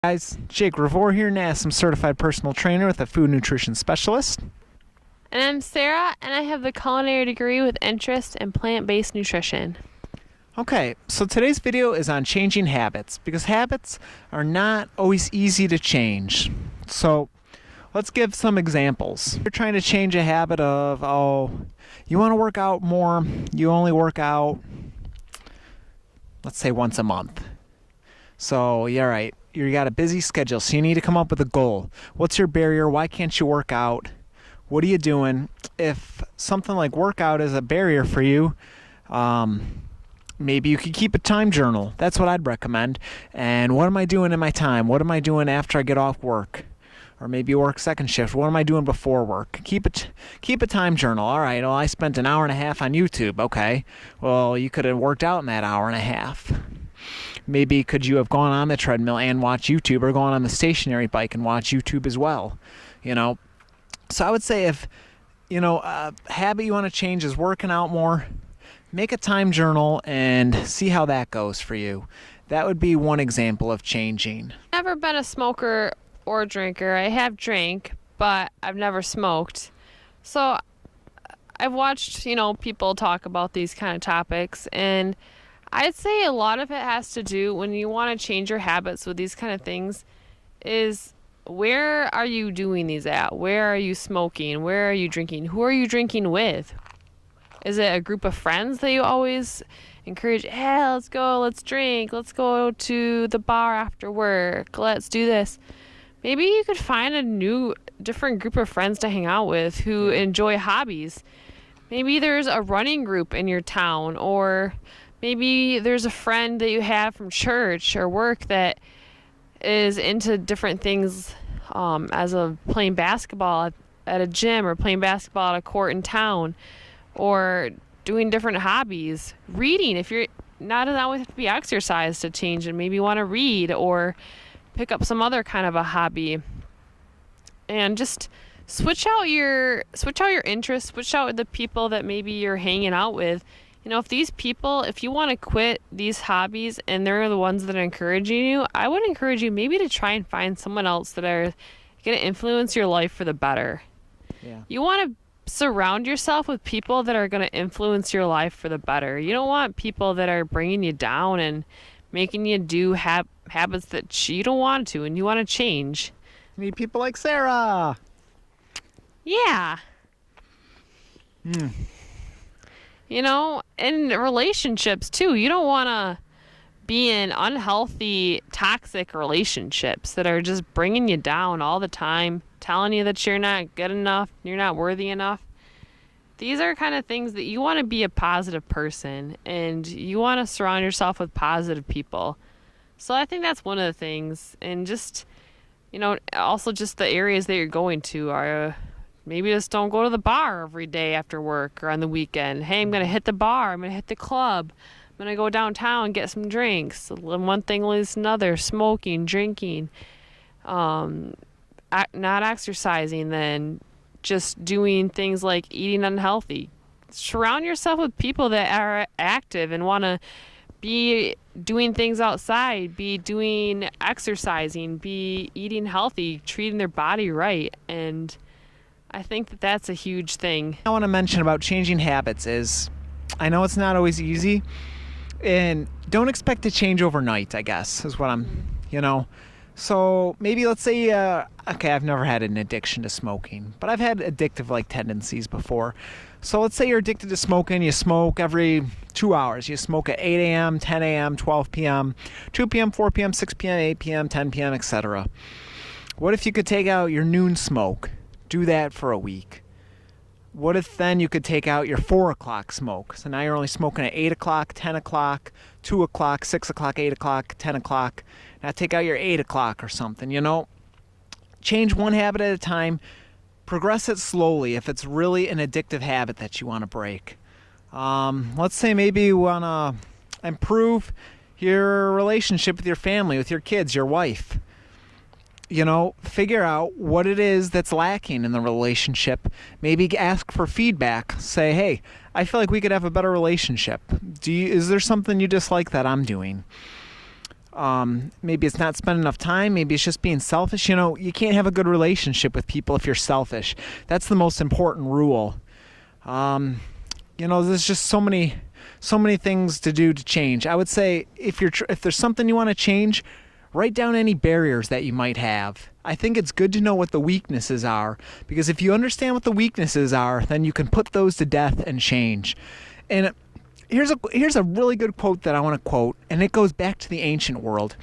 Guys, Jake Revore here, NASM certified personal trainer with a food nutrition specialist. And I'm Sarah, and I have the culinary degree with interest in plant-based nutrition. Okay, so today's video is on changing habits because habits are not always easy to change. So let's give some examples. You're trying to change a habit of, you want to work out more, you only work out, let's say once a month. So, yeah, right. You got a busy schedule, so you need to come up with a goal. What's your barrier? Why can't you work out? What are you doing? If something like workout is a barrier for you, maybe you could keep a time journal. That's what I'd recommend. And what am I doing in my time? What am I doing after I get off work? Or maybe you work second shift. What am I doing before work? Keep a time journal. All right, well, I spent an hour and a half on YouTube. Okay, well, you could have worked out in that hour and a half. Maybe could you have gone on the treadmill and watched YouTube, or gone on the stationary bike and watched YouTube as well? So I would say if, a habit you want to change is working out more, make a time journal and see how that goes for you. That would be one example of changing. I've never been a smoker or drinker. I have drank, but I've never smoked. So I've watched, people talk about these kind of topics, and I'd say a lot of it has to do when you want to change your habits with these kind of things is where are you doing these at? Where are you smoking? Where are you drinking? Who are you drinking with? Is it a group of friends that you always encourage? Hey, let's go, let's drink, let's go to the bar after work, let's do this. Maybe you could find a different group of friends to hang out with who enjoy hobbies. Maybe there's a running group in your town, or maybe there's a friend that you have from church or work that is into different things, as of playing basketball at a gym, or playing basketball at a court in town, or doing different hobbies. Reading, if you're not, doesn't always have to be exercise to change, and maybe you want to read or pick up some other kind of a hobby, and just switch out your interests, switch out the people that maybe you're hanging out with. If you want to quit these hobbies and they're the ones that are encouraging you, I would encourage you maybe to try and find someone else that are going to influence your life for the better. Yeah. You want to surround yourself with people that are going to influence your life for the better. You don't want people that are bringing you down and making you do habits that you don't want to and you want to change. You need people like Sarah. Yeah. In relationships too, you don't want to be in unhealthy, toxic relationships that are just bringing you down all the time, telling you that you're not good enough, you're not worthy enough. These are kind of things that you want to be a positive person, and you want to surround yourself with positive people. So I think that's one of the things. And just, also just the areas that you're going to are, maybe just don't go to the bar every day after work or on the weekend. Hey, I'm going to hit the bar. I'm going to hit the club. I'm going to go downtown and get some drinks. One thing leads to another. Smoking, drinking, not exercising, then just doing things like eating unhealthy. Surround yourself with people that are active and want to be doing things outside, be doing exercising, be eating healthy, treating their body right. And I think that that's a huge thing. I want to mention about changing habits is, I know it's not always easy, and don't expect to change overnight, I guess, is what So maybe let's say, I've never had an addiction to smoking, but I've had addictive tendencies before. So let's say you're addicted to smoking. You smoke every 2 hours. You smoke at 8 a.m., 10 a.m., 12 p.m., 2 p.m., 4 p.m., 6 p.m., 8 p.m., 10 p.m., etc. What if you could take out your noon smoke? Do that for a week. What if then you could take out your 4 o'clock smoke? So now you're only smoking at 8 o'clock, 10 o'clock, 2 o'clock, 6 o'clock, 8 o'clock, 10 o'clock. Now take out your 8 o'clock or something, Change one habit at a time. Progress it slowly if it's really an addictive habit that you want to break. Let's say maybe you want to improve your relationship with your family, with your kids, your wife. Figure out what it is that's lacking in the relationship. Maybe ask for feedback. Say, hey, I feel like we could have a better relationship. Is there something you dislike that I'm doing? Maybe it's not spending enough time. Maybe it's just being selfish. You can't have a good relationship with people if you're selfish. That's the most important rule. There's just so many things to do to change. I would say if there's something you want to change, write down any barriers that you might have. I think it's good to know what the weaknesses are, because if you understand what the weaknesses are, then you can put those to death and change. And here's a really good quote that I want to quote, and it goes back to the ancient world.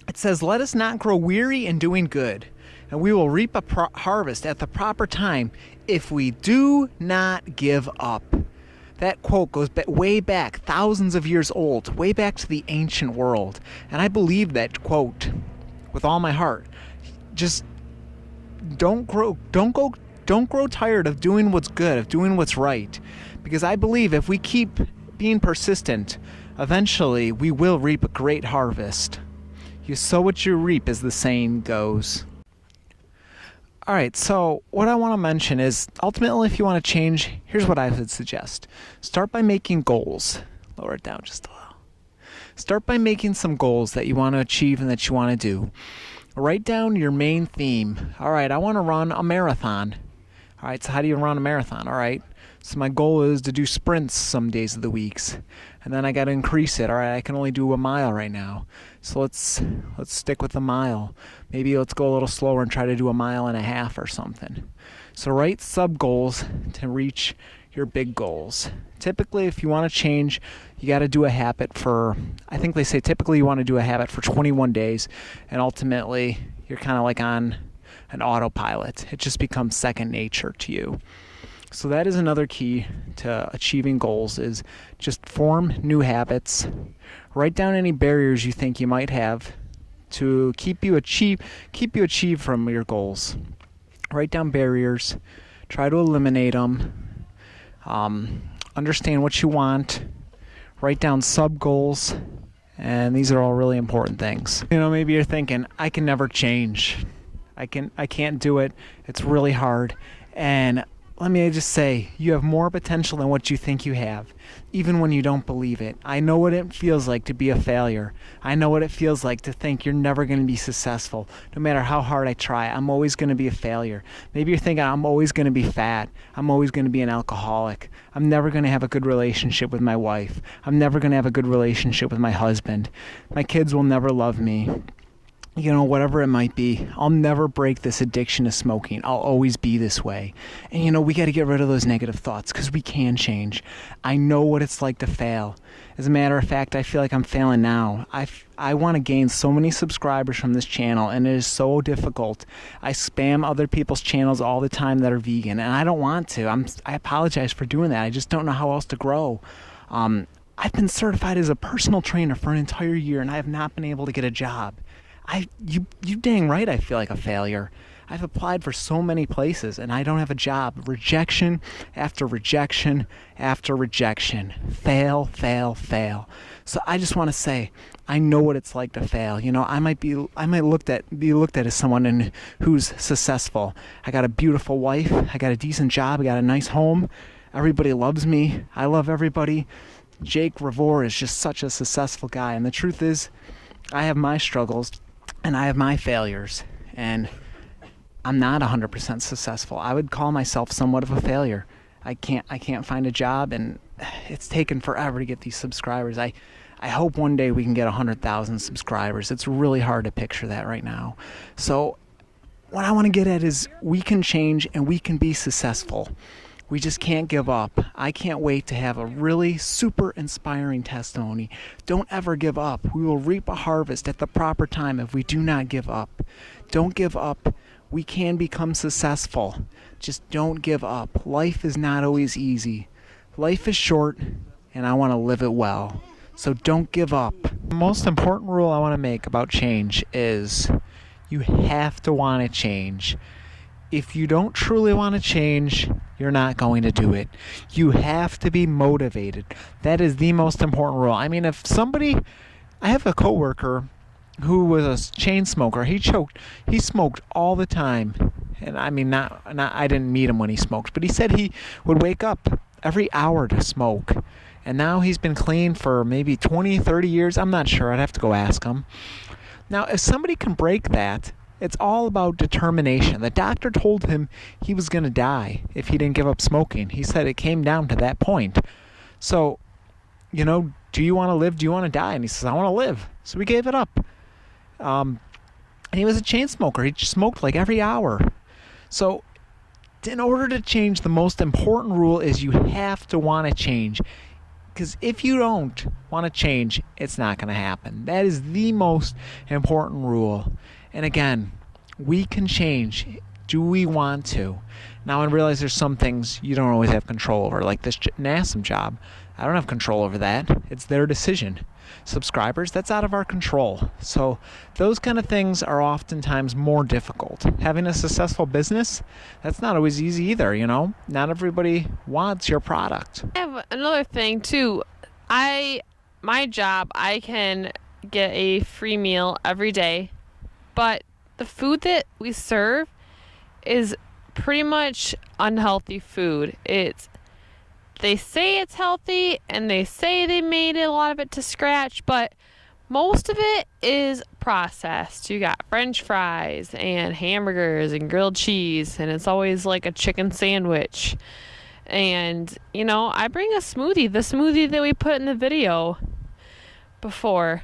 It says, "Let us not grow weary in doing good, and we will reap a harvest at the proper time if we do not give up." That quote goes way back, thousands of years old, way back to the ancient world. And I believe that quote with all my heart. Just don't grow tired of doing what's good, of doing what's right. Because I believe if we keep being persistent, eventually we will reap a great harvest. You sow what you reap, as the saying goes. Alright, so what I want to mention is, ultimately, if you want to change, here's what I would suggest. Start by making goals. Lower it down just a little. Start by making some goals that you want to achieve and that you want to do. Write down your main theme. Alright, I want to run a marathon. Alright, so how do you run a marathon? Alright, so my goal is to do sprints some days of the weeks. And then I got to increase it. Alright, I can only do a mile right now. So let's stick with a mile. Maybe let's go a little slower and try to do a mile and a half or something. So write sub goals to reach your big goals. Typically, if you want to change, you got to do a habit for, I think they say typically you want to do a habit for 21 days, and ultimately you're kind of like on an autopilot. It just becomes second nature to you. So that is another key to achieving goals, is just form new habits. Write down any barriers you think you might have to keep you achieve from your goals. Write down barriers. Try to eliminate them. Understand what you want. Write down sub goals. And these are all really important things. Maybe you're thinking, I can never change. I can't do it. It's really hard. And let me just say, you have more potential than what you think you have, even when you don't believe it. I know what it feels like to be a failure. I know what it feels like to think you're never going to be successful. No matter how hard I try, I'm always going to be a failure. Maybe you're thinking, I'm always going to be fat. I'm always going to be an alcoholic. I'm never going to have a good relationship with my wife. I'm never going to have a good relationship with my husband. My kids will never love me. Whatever it might be, I'll never break this addiction to smoking. I'll always be this way. And we got to get rid of those negative thoughts, because we can change. I know what it's like to fail. As a matter of fact, I feel like I'm failing now. I want to gain so many subscribers from this channel, and it is so difficult. I spam other people's channels all the time that are vegan, and I don't want to. I apologize for doing that. I just don't know how else to grow. I've been certified as a personal trainer for an entire year, and I have not been able to get a job. You dang right I feel like a failure. I've applied for so many places and I don't have a job. Rejection after rejection after rejection. Fail, fail, fail. So I just want to say, I know what it's like to fail. I might be looked at as someone who's successful. I got a beautiful wife. I got a decent job. I got a nice home. Everybody loves me. I love everybody. Jake Revore is just such a successful guy. And the truth is, I have my struggles. And I have my failures, and I'm not 100% successful. I would call myself somewhat of a failure. I can't find a job, and it's taken forever to get these subscribers. I hope one day we can get 100,000 subscribers. It's really hard to picture that right now. So what I want to get at is we can change and we can be successful. We just can't give up. I can't wait to have a really super inspiring testimony. Don't ever give up. We will reap a harvest at the proper time if we do not give up. Don't give up. We can become successful. Just don't give up. Life is not always easy. Life is short, and I want to live it well. So don't give up. The most important rule I want to make about change is you have to want to change. If you don't truly want to change, you're not going to do it. You have to be motivated. That is the most important rule. I have a coworker who was a chain smoker. He smoked all the time. And I didn't meet him when he smoked, but he said he would wake up every hour to smoke. And now he's been clean for maybe 20, 30 years. I'm not sure. I'd have to go ask him. Now, if somebody can break that, it's all about determination. The doctor told him he was going to die if he didn't give up smoking. He said it came down to that point. So, do you want to live? Do you want to die? And he says, I want to live. So we gave it up. And he was a chain smoker. He smoked like every hour. So in order to change, the most important rule is you have to want to change. Because if you don't want to change, it's not going to happen. That is the most important rule. And again, we can change. Do we want to? Now I realize there's some things you don't always have control over, like this NASA job. I don't have control over that. It's their decision. Subscribers, that's out of our control. So those kind of things are oftentimes more difficult. Having a successful business, that's not always easy either, Not everybody wants your product. I have another thing too. My job, I can get a free meal every day, but the food that we serve is pretty much unhealthy food. They say it's healthy and they say they made a lot of it to scratch, but most of it is processed. You got French fries and hamburgers and grilled cheese, and it's always like a chicken sandwich. And, I bring a smoothie, the smoothie that we put in the video before,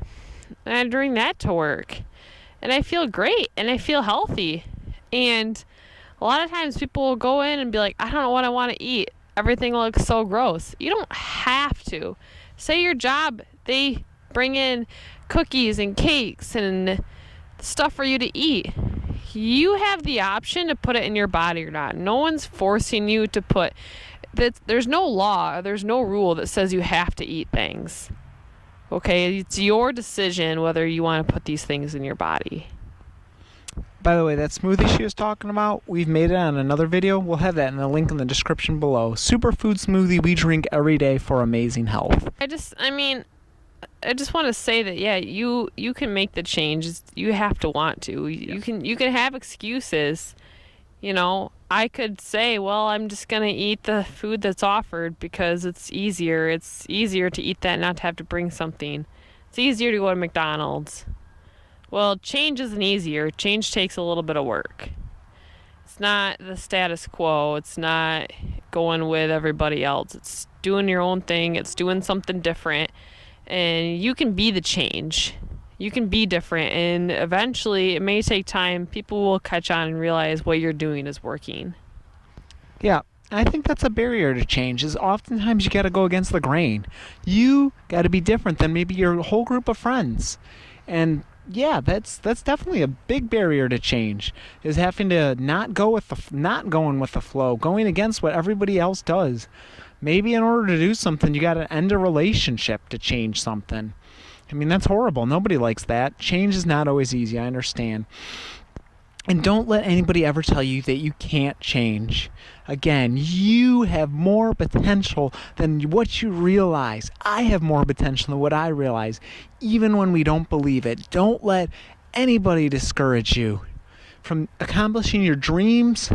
and I bring that to work. And I feel great and I feel healthy. And a lot of times people will go in and be like, I don't know what I want to eat. Everything looks so gross. You don't have to. Say your job, they bring in cookies and cakes and stuff for you to eat. You have the option to put it in your body or not. No one's forcing you to put that. There's no law, there's no rule that says you have to eat things. Okay, it's your decision whether you want to put these things in your body. By the way, that smoothie she was talking about, we've made it on another video. We'll have that in the link in the description below. Superfood smoothie we drink every day for amazing health. I just want to say that, yeah, you can make the change. You have to want to. You can have excuses. I could say, well, I'm just going to eat the food that's offered because it's easier. It's easier to eat that, not to have to bring something. It's easier to go to McDonald's. Well, change isn't easier. Change takes a little bit of work. It's not the status quo. It's not going with everybody else. It's doing your own thing. It's doing something different. And you can be the change. You can be different. And eventually, it may take time. People will catch on and realize what you're doing is working. Yeah. I think that's a barrier to change, is oftentimes you got to go against the grain. You got to be different than maybe your whole group of friends. And yeah, that's definitely a big barrier to change, is having to not going with the flow, going against what everybody else does. Maybe in order to do something, you got to end a relationship to change something. I mean, that's horrible. Nobody likes that. Change is not always easy, I understand. And don't let anybody ever tell you that you can't change. Again, you have more potential than what you realize. I have more potential than what I realize, even when we don't believe it. Don't let anybody discourage you from accomplishing your dreams.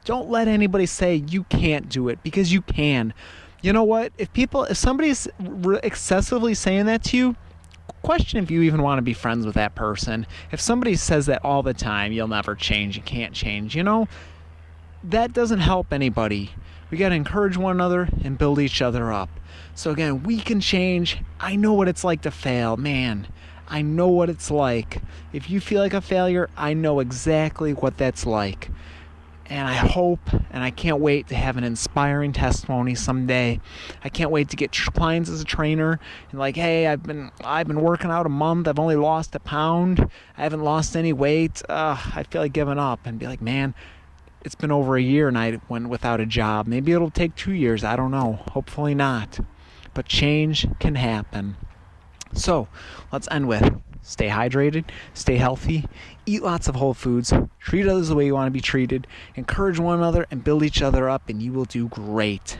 Don't let anybody say you can't do it, because you can. You know what? If somebody's excessively saying that to you, question if you even want to be friends with that person. If somebody says that all the time, you'll never change, you can't change, that doesn't help anybody. We got to encourage one another and build each other up. So again, we can change. I know what it's like to fail. Man, I know what it's like. If you feel like a failure, I know exactly what that's like. And I hope, and I can't wait to have an inspiring testimony someday. I can't wait to get clients as a trainer and like, hey, I've been working out a month. I've only lost a pound. I haven't lost any weight. I feel like giving up, and be like, man, it's been over a year and I went without a job. Maybe it'll take 2 years. I don't know. Hopefully not. But change can happen. So let's end with: stay hydrated, stay healthy, eat lots of whole foods, treat others the way you want to be treated, encourage one another, and build each other up, and you will do great.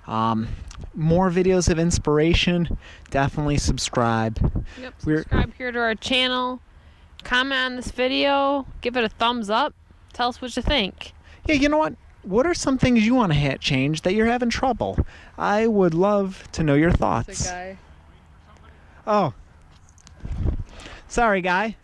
More videos of inspiration, definitely subscribe. Yep, subscribe here to our channel, comment on this video, give it a thumbs up, tell us what you think. Yeah, you know what? what are some things you want to change that you're having trouble? I would love to know your thoughts. The guy. Oh. Sorry, guy.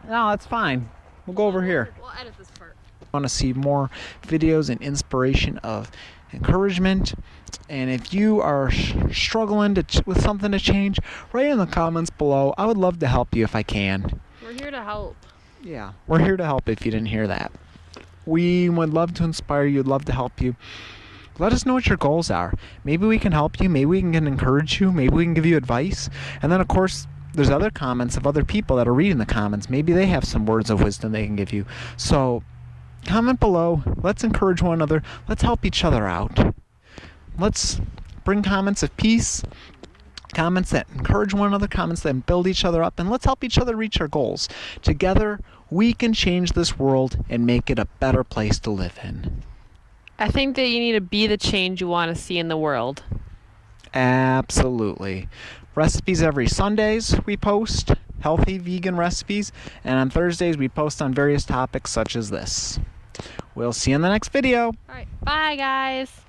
No, that's fine. We'll go over here. We'll edit this part. Want to see more videos and inspiration of encouragement, and if you are struggling with something to change, write in the comments below. I would love to help you if I can. We're here to help. Yeah, we're here to help if you didn't hear that. We would love to inspire you, love to help you. Let us know what your goals are. Maybe we can help you, maybe we can encourage you, maybe we can give you advice. And then of course there's other comments of other people that are reading the comments. Maybe they have some words of wisdom they can give you. So comment below. Let's encourage one another. Let's help each other out. Let's bring comments of peace, comments that encourage one another, comments that build each other up, and let's help each other reach our goals. Together, we can change this world and make it a better place to live in. I think that you need to be the change you want to see in the world. Absolutely. Recipes every Sundays we post, healthy vegan recipes, and on Thursdays we post on various topics such as this. We'll see you in the next video. All right. Bye, guys.